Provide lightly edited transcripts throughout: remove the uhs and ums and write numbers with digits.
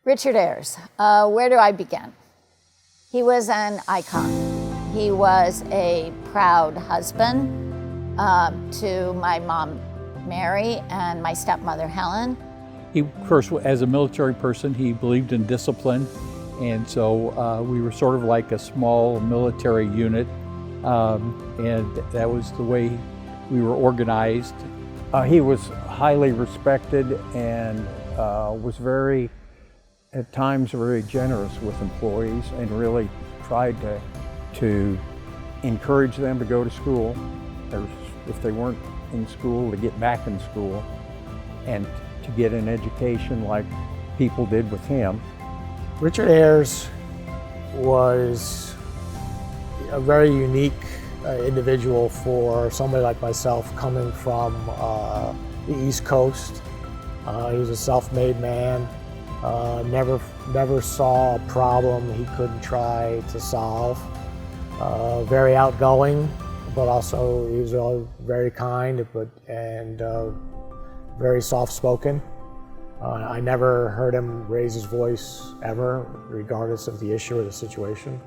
Richard Ayers, where do I begin? He was an icon. He was a proud husband to my mom, Mary, and my stepmother, Helen. He, of course, as a military person, he believed in discipline, and so we were sort of like a small military unit, and that was the way we were organized. He was highly respected and was at times very generous with employees, and really tried to encourage them to go to school, or if they weren't in school, to get back in school and to get an education like people did with him. Richard Ayers was a very unique individual for somebody like myself coming from the East Coast. He was a self-made man, never saw a problem he couldn't try to solve. Very outgoing, but also he was very kind and very soft-spoken. I never heard him raise his voice ever, regardless of the issue or the situation.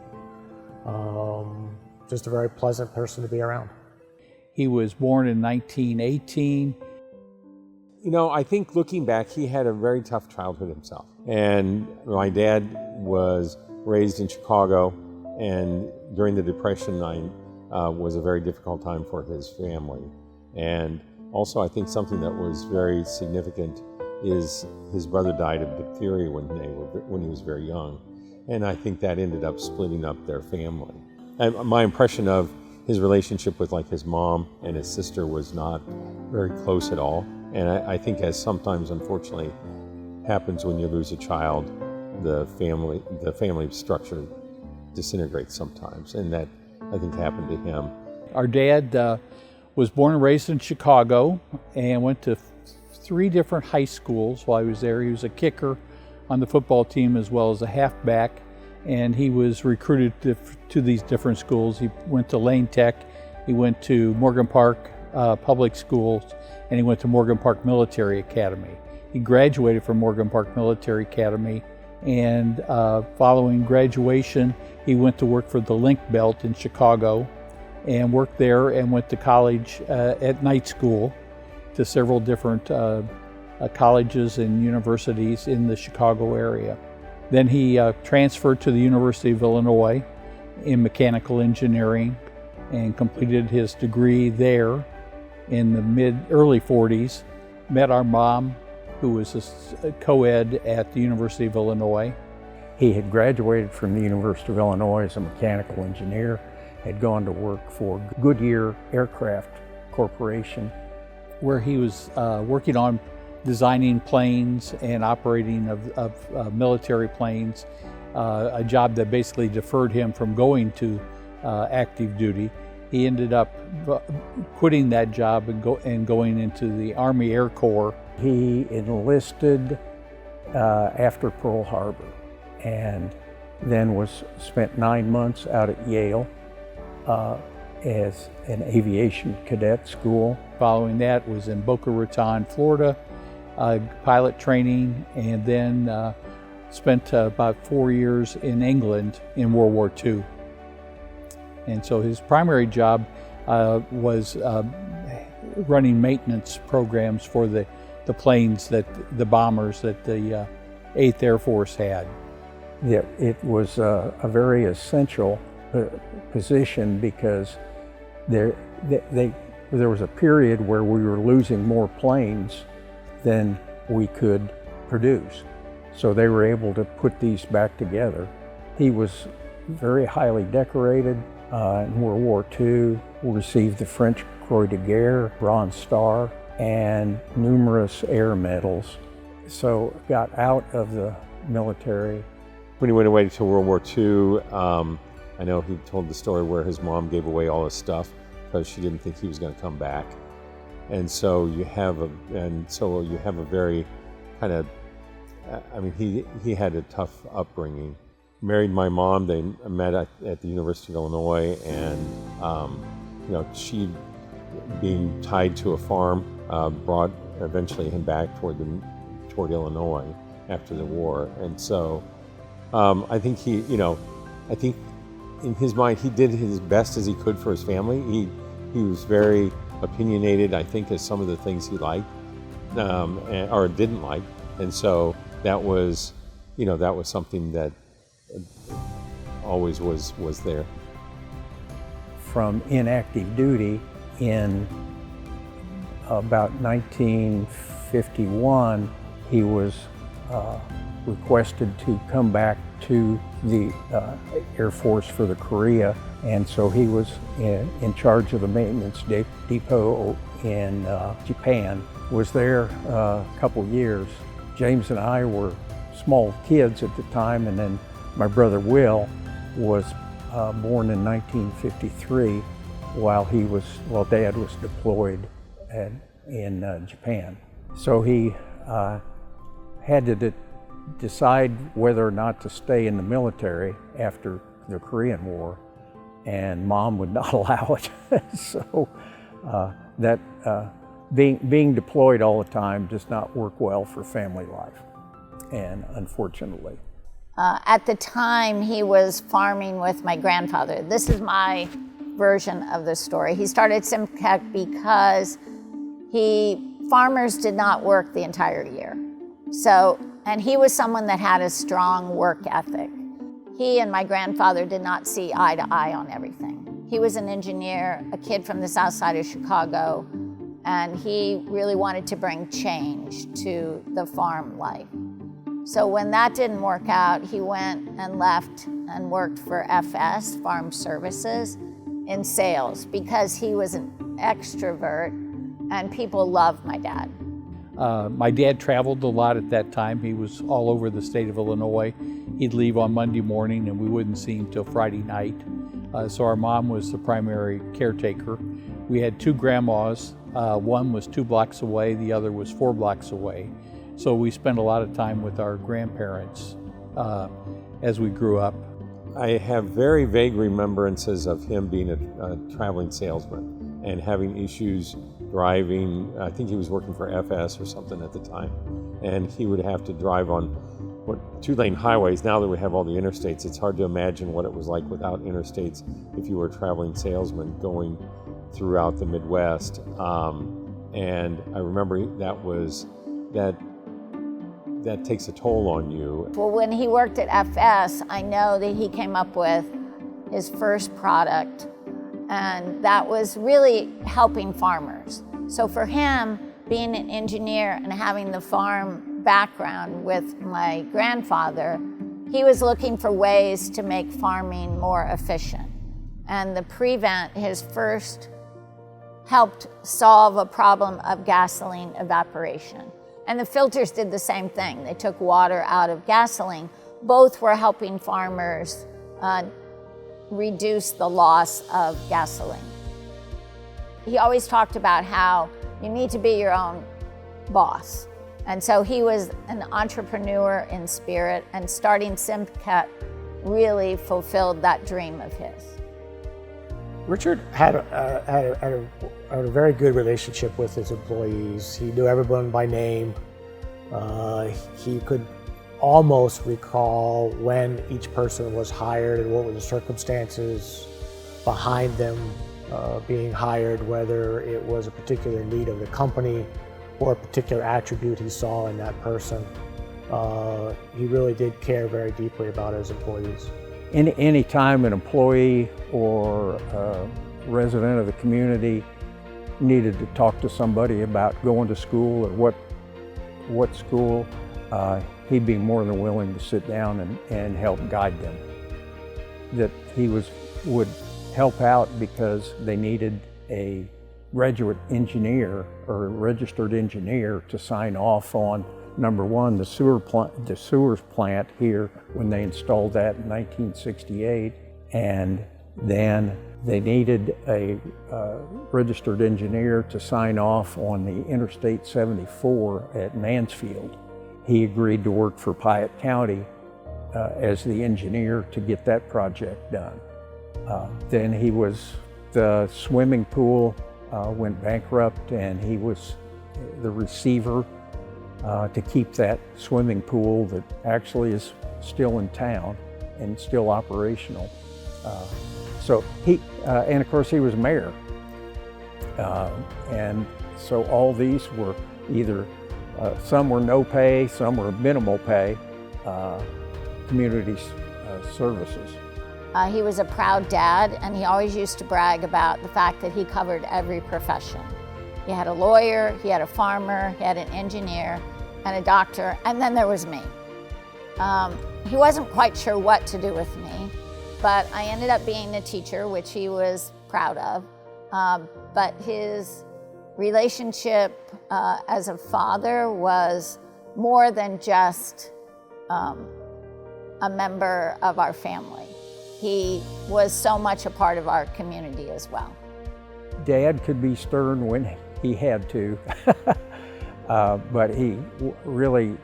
Just a very pleasant person to be around. He was born in 1918. You know, I think looking back, he had a very tough childhood himself. And my dad was raised in Chicago, and during the Depression was a very difficult time for his family. And also, I think something that was very significant is his brother died of diphtheria when he was very young. And I think that ended up splitting up their family. And my impression of his relationship with his mom and his sister was not very close at all. And I think, as sometimes unfortunately happens when you lose a child, the family structure disintegrates sometimes, and that I think happened to him. Our dad was born and raised in Chicago and went to 3 different high schools while he was there. He was a kicker on the football team as well as a halfback, and he was recruited to these different schools. He went to Lane Tech, he went to Morgan Park Public Schools, and he went to Morgan Park Military Academy. He graduated from Morgan Park Military Academy, and following graduation, he went to work for the Link Belt in Chicago and worked there, and went to college at night school to several different colleges and universities in the Chicago area. Then he transferred to the University of Illinois in mechanical engineering and completed his degree there in the early 40s. Met our mom, who was a co-ed at the University of Illinois. He had graduated from the University of Illinois as a mechanical engineer, had gone to work for Goodyear Aircraft Corporation, where he was working on designing planes and operating of military planes, a job that basically deferred him from going to active duty. He ended up quitting that job and going into the Army Air Corps. He enlisted after Pearl Harbor, and then spent 9 months out at Yale as an aviation cadet school. Following that was in Boca Raton, Florida, pilot training, and then spent about 4 years in England in World War II. And so his primary job was running maintenance programs for the planes, the bombers that the 8th Air Force had. Yeah, it was a very essential position, because there was a period where we were losing more planes than we could produce. So they were able to put these back together. He was very highly decorated in World War II, received the French Croix de Guerre, Bronze Star, and numerous air medals. So got out of the military. When he went away to World War II, I know he told the story where his mom gave away all his stuff because she didn't think he was going to come back. And so you have a very kind of, he had a tough upbringing. Married my mom. They met at the University of Illinois, and she, being tied to a farm, brought eventually him back toward Illinois. after the war. And so I think I think in his mind, he did his best as he could for his family. He was very opinionated, I think, as some of the things he liked or didn't like. And so that was something that always was there. From inactive duty in about 1951, he was requested to come back to the Air Force for the Korea, and so he was in charge of the maintenance depot in Japan. Was there a couple years. James and I were small kids at the time, and then my brother Will was born in 1953 while Dad was deployed in Japan. So he had to decide whether or not to stay in the military after the Korean War, and Mom would not allow it. So being deployed all the time does not work well for family life, and unfortunately. At the time, he was farming with my grandfather. This is my version of the story. He started Cim-Tek because farmers did not work the entire year. And he was someone that had a strong work ethic. He and my grandfather did not see eye to eye on everything. He was an engineer, a kid from the south side of Chicago, and he really wanted to bring change to the farm life. So when that didn't work out, he went and left and worked for FS, Farm Services, in sales, because he was an extrovert and people loved my dad. My dad traveled a lot at that time. He was all over the state of Illinois. He'd leave on Monday morning and we wouldn't see him till Friday night. So our mom was the primary caretaker. We had two grandmas. One was 2 blocks away, the other was 4 blocks away. So we spent a lot of time with our grandparents as we grew up. I have very vague remembrances of him being a traveling salesman and having issues driving. I think he was working for FS or something at the time. And he would have to drive on 2-lane highways. Now that we have all the interstates, it's hard to imagine what it was like without interstates if you were a traveling salesman going throughout the Midwest. And I remember that takes a toll on you. Well, when he worked at FS, I know that he came up with his first product, and that was really helping farmers. So for him, being an engineer and having the farm background with my grandfather, he was looking for ways to make farming more efficient. And the Prevent, his first, helped solve a problem of gasoline evaporation. And the filters did the same thing. They took water out of gasoline. Both were helping farmers reduce the loss of gasoline. He always talked about how you need to be your own boss. And so he was an entrepreneur in spirit, and starting Cim-Tek really fulfilled that dream of his. Richard had a very good relationship with his employees. He knew everyone by name. He could almost recall when each person was hired and what were the circumstances behind them being hired, whether it was a particular need of the company or a particular attribute he saw in that person. He really did care very deeply about his employees. Any time an employee or a resident of the community needed to talk to somebody about going to school or what school, he'd be more than willing to sit down and help guide them. That he would help out because they needed a graduate engineer or a registered engineer to sign off on, number one, the sewers plant here when they installed that in 1968, and then they needed a registered engineer to sign off on the Interstate 74 at Mansfield. He agreed to work for Piatt County as the engineer to get that project done. Then the swimming pool went bankrupt, and he was the receiver to keep that swimming pool that actually is still in town and still operational. So he, and of course he was mayor. And so all these were either, some were no pay, some were minimal pay, community services. He was a proud dad, and he always used to brag about the fact that he covered every profession. He had a lawyer, he had a farmer, he had an engineer, and a doctor, and then there was me. He wasn't quite sure what to do with me, but I ended up being a teacher, which he was proud of. But his relationship as a father was more than just a member of our family. He was so much a part of our community as well. Dad could be stern when he had to, but he really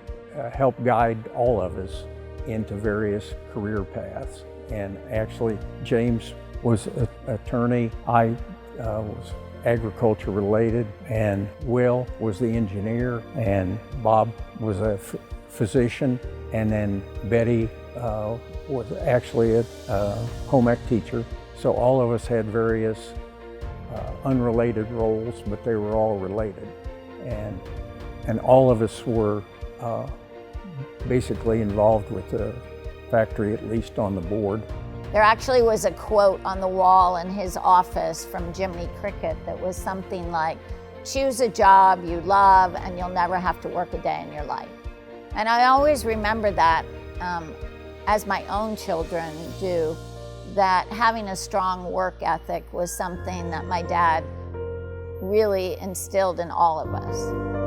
helped guide all of us into various career paths. And actually, James was an attorney. I was agriculture related, and Will was the engineer, and Bob was a physician, and then Betty was actually a home ec teacher. So all of us had various unrelated roles, but they were all related. And all of us were basically involved with the factory, at least on the board. There actually was a quote on the wall in his office from Jiminy Cricket that was something like, "Choose a job you love and you'll never have to work a day in your life." And I always remember that, as my own children do, that having a strong work ethic was something that my dad really instilled in all of us.